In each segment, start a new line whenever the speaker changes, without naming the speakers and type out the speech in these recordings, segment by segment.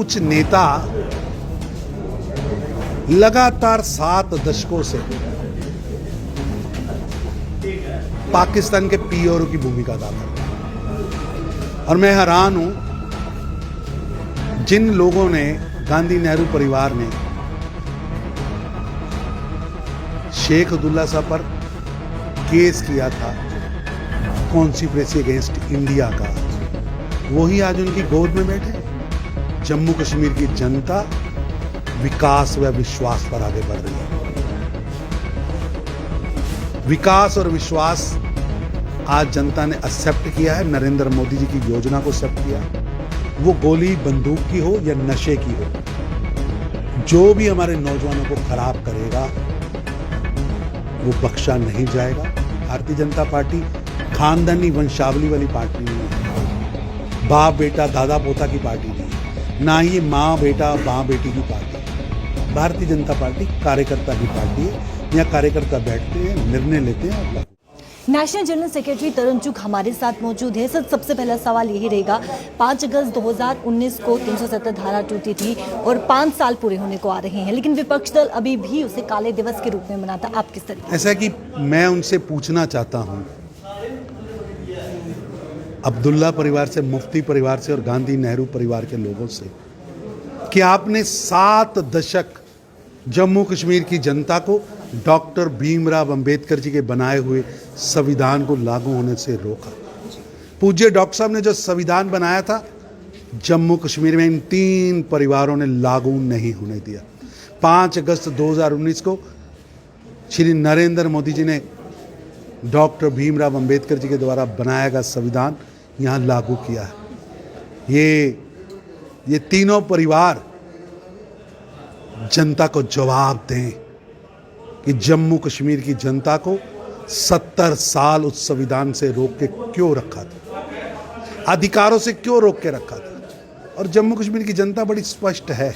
कुछ नेता लगातार 7 दशकों से पाकिस्तान के पीओ की भूमिका अदा कर रहे हैं और मैं हैरान हूं जिन लोगों ने, गांधी नेहरू परिवार ने शेख अब्दुल्ला साहब पर केस किया था कॉन्स्पिरेसी अगेंस्ट इंडिया का, वही आज उनकी गोद में बैठे। जम्मू कश्मीर की जनता विकास व विश्वास पर आगे बढ़ रही है। विकास और विश्वास आज जनता ने एक्सेप्ट किया है। नरेंद्र मोदी जी की योजना को एक्सेप्ट किया। वो गोली बंदूक की हो या नशे की हो, जो भी हमारे नौजवानों को खराब करेगा वो बख्शा नहीं जाएगा। भारतीय जनता पार्टी खानदानी वंशावली वाली पार्टी नहीं है, बाप बेटा दादा पोता की पार्टी नहीं है, ना ही माँ बेटा माँ बेटी की पार्टी है। भारतीय जनता पार्टी कार्यकर्ता की पार्टी है। यहाँ कार्यकर्ता बैठते हैं, निर्णय लेते हैं और
नेशनल जनरल सेक्रेटरी तरुण चुग हमारे साथ मौजूद है। सर, सबसे पहला सवाल यही रहेगा, 5 अगस्त 2019 को 370 धारा टूटी थी और 5 साल पूरे होने को आ रहे हैं, लेकिन विपक्ष दल अभी भी उसे काले दिवस के रूप में मनाता। आप किस तरीके?
ऐसा कि मैं उनसे पूछना चाहता हूं, अब्दुल्ला परिवार से, मुफ्ती परिवार से और गांधी नेहरू परिवार के लोगों से, कि आपने 7 दशक जम्मू कश्मीर की जनता को डॉक्टर भीमराव अंबेडकर जी के बनाए हुए संविधान को लागू होने से रोका। पूज्य डॉक्टर साहब ने जो संविधान बनाया था, जम्मू कश्मीर में इन 3 परिवारों ने लागू नहीं होने दिया। 5 अगस्त 2019 को श्री नरेंद्र मोदी जी ने डॉक्टर भीमराव अंबेडकर जी के द्वारा बनाया गया संविधान यहाँ लागू किया है। ये तीनों परिवार जनता को जवाब दें कि जम्मू कश्मीर की जनता को 70 साल उस संविधान से रोक के क्यों रखा था, अधिकारों से क्यों रोक के रखा था। और जम्मू कश्मीर की जनता बड़ी स्पष्ट है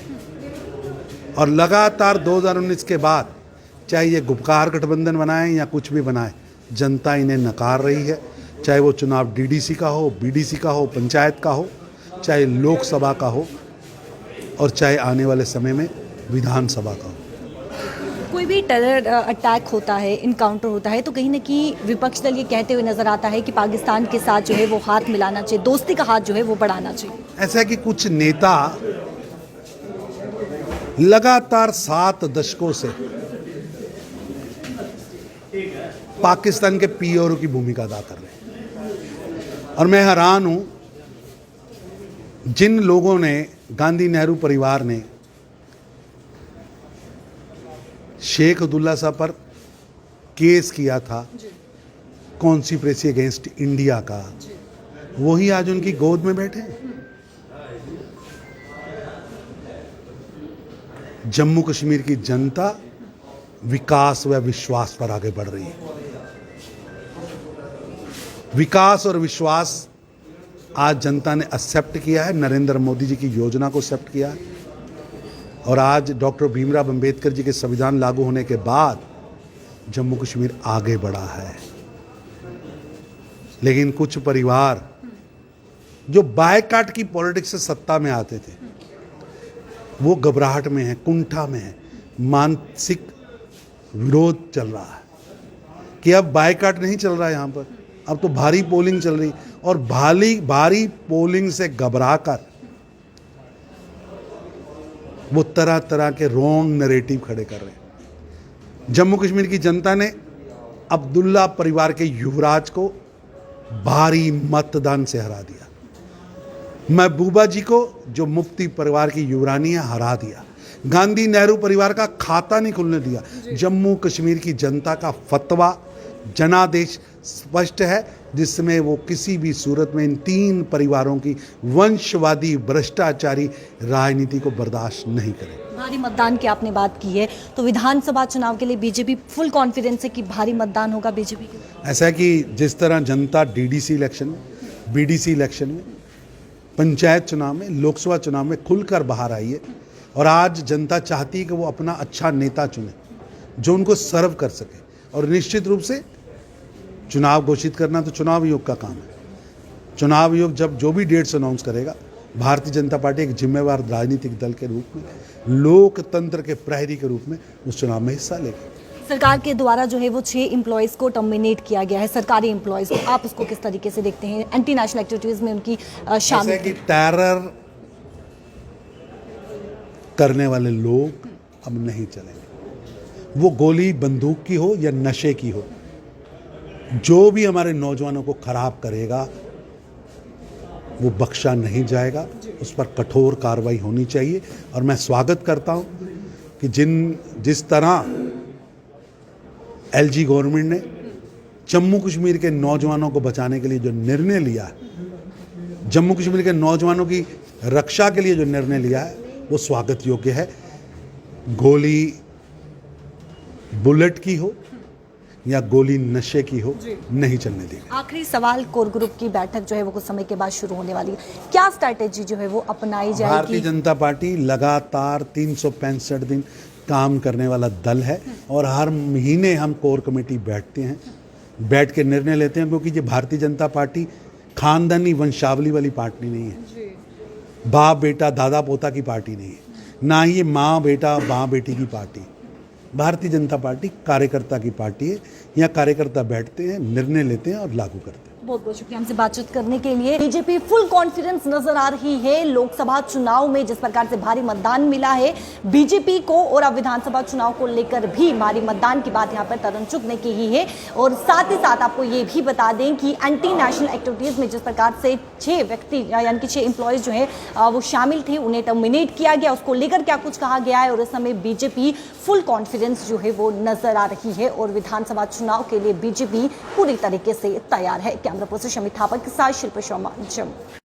और लगातार 2019 के बाद, चाहे ये गुपकार गठबंधन बनाए या कुछ भी बनाए, जनता इन्हें नकार रही है। चाहे वो चुनाव डीडीसी का हो, बीडीसी का हो, पंचायत का हो, चाहे लोकसभा का हो और चाहे आने वाले समय में विधानसभा का हो।
कोई भी टेरर अटैक होता है, इनकाउंटर होता है, तो कहीं ना कहीं विपक्ष दल ये कहते हुए नजर आता है कि पाकिस्तान के साथ जो है वो हाथ मिलाना चाहिए, दोस्ती का हाथ जो है वो बढ़ाना चाहिए।
ऐसा है कि कुछ नेता लगातार 7 दशकों से पाकिस्तान के पीओ की भूमिका अदा कर रहे हैं और मैं हैरान हूं जिन लोगों ने, गांधी नेहरू परिवार ने शेख अब्दुल्ला साहब पर केस किया था कॉन्स्पिरेसी अगेंस्ट इंडिया का, वही आज उनकी गोद में बैठे। जम्मू कश्मीर की जनता विकास व विश्वास पर आगे बढ़ रही है। विकास और विश्वास आज जनता ने एक्सेप्ट किया है। नरेंद्र मोदी जी की योजना को एक्सेप्ट किया है और आज डॉक्टर भीमराव अंबेडकर जी के संविधान लागू होने के बाद जम्मू कश्मीर आगे बढ़ा है। लेकिन कुछ परिवार जो बायकाट की पॉलिटिक्स से सत्ता में आते थे, वो घबराहट में है, कुंठा में है, मानसिक विरोध चल रहा है कि अब बायकाट नहीं चल रहा है यहाँ पर, अब तो भारी पोलिंग चल रही और भारी पोलिंग से घबराकर वो तरह तरह के रॉन्ग नैरेटिव खड़े कर रहे हैं। जम्मू कश्मीर की जनता ने अब्दुल्ला परिवार के युवराज को भारी मतदान से हरा दिया। महबूबा जी को, जो मुफ्ती परिवार की युवरानी है, हरा दिया। गांधी नेहरू परिवार का खाता नहीं खुलने दिया। जम्मू कश्मीर की जनता का फतवा, जनादेश स्पष्ट है, जिसमें वो किसी भी सूरत में इन 3 परिवारों की वंशवादी भ्रष्टाचारी राजनीति को बर्दाश्त नहीं करें।
भारी मतदान की आपने बात की है, तो विधानसभा चुनाव के लिए बीजेपी फुल कॉन्फिडेंस है कि भारी मतदान होगा बीजेपी के?
ऐसा है कि जिस तरह जनता डीडीसी इलेक्शन में, बीडीसी इलेक्शन में, पंचायत चुनाव में, लोकसभा चुनाव में खुलकर बाहर आई है और आज जनता चाहती है कि वो अपना अच्छा नेता चुने जो उनको सर्व कर सके। और निश्चित रूप से चुनाव घोषित करना तो चुनाव आयोग का काम है। चुनाव आयोग जब जो भी डेट्स अनाउंस करेगा भारतीय जनता पार्टी एक जिम्मेवार राजनीतिक दल के रूप में, लोकतंत्र के प्रहरी के रूप में उस चुनाव में हिस्सा लेगी।
सरकार के द्वारा जो है वो 6 एम्प्लॉयज़ को टर्मिनेट किया गया है, सरकारी एम्प्लॉयज़ को, आप उसको किस तरीके से देखते हैं? एंटी नेशनल एक्टिविटीज़ में उनकी शामिल
जैसे कि टेरर करने वाले लोग अब नहीं चलेंगे, वो गोली बंदूक की हो या नशे की हो, जो भी हमारे नौजवानों को खराब करेगा वो बख्शा नहीं जाएगा, उस पर कठोर कार्रवाई होनी चाहिए। और मैं स्वागत करता हूं कि जिस तरह एलजी गवर्नमेंट ने जम्मू कश्मीर के नौजवानों को बचाने के लिए जो निर्णय लिया है, जम्मू कश्मीर के नौजवानों की रक्षा के लिए जो निर्णय लिया है, वो स्वागत योग्य है। गोली बुलेट की हो या गोली नशे की हो, नहीं चलने देंगे।
आखिरी सवाल, कोर ग्रुप की बैठक जो है वो कुछ समय के बाद शुरू होने वाली है, क्या स्ट्रैटेजी जो है वो अपनाई
भारतीय
जाएगी?
जनता पार्टी लगातार 365 दिन काम करने वाला दल है और हर महीने हम कोर कमेटी बैठते हैं, बैठ के निर्णय लेते हैं, क्योंकि ये भारतीय जनता पार्टी खानदानी वंशावली वाली पार्टी नहीं है, बाप बेटा दादा पोता की पार्टी नहीं है, ना ही ये माँ बेटा माँ बेटी की पार्टी। भारतीय जनता पार्टी कार्यकर्ता की पार्टी है। यहाँ कार्यकर्ता बैठते हैं, निर्णय लेते हैं और लागू करते हैं।
बहुत बहुत शुक्रिया हमसे बातचीत करने के लिए। बीजेपी फुल कॉन्फिडेंस नजर आ रही है लोकसभा चुनाव में, जिस प्रकार से भारी मतदान मिला है बीजेपी को, और अब विधानसभा चुनाव को लेकर भी भारी मतदान की बात यहाँ पर तरुण चुग ने की ही है। और साथ ही साथ आपको ये भी बता दें कि एंटी नेशनल एक्टिविटीज में जिस प्रकार से 6 व्यक्ति यानी कि 6 एम्प्लॉयज जो है वो शामिल थे, उन्हें टर्मिनेट किया गया, उसको लेकर क्या कुछ कहा गया है। और इस समय बीजेपी फुल कॉन्फिडेंस जो है वो नजर आ रही है और विधानसभा चुनाव के लिए बीजेपी पूरी तरीके से तैयार है। कैमरा पर्सन शमित थापा के साथ शिल्पा शर्मा, जम्मू।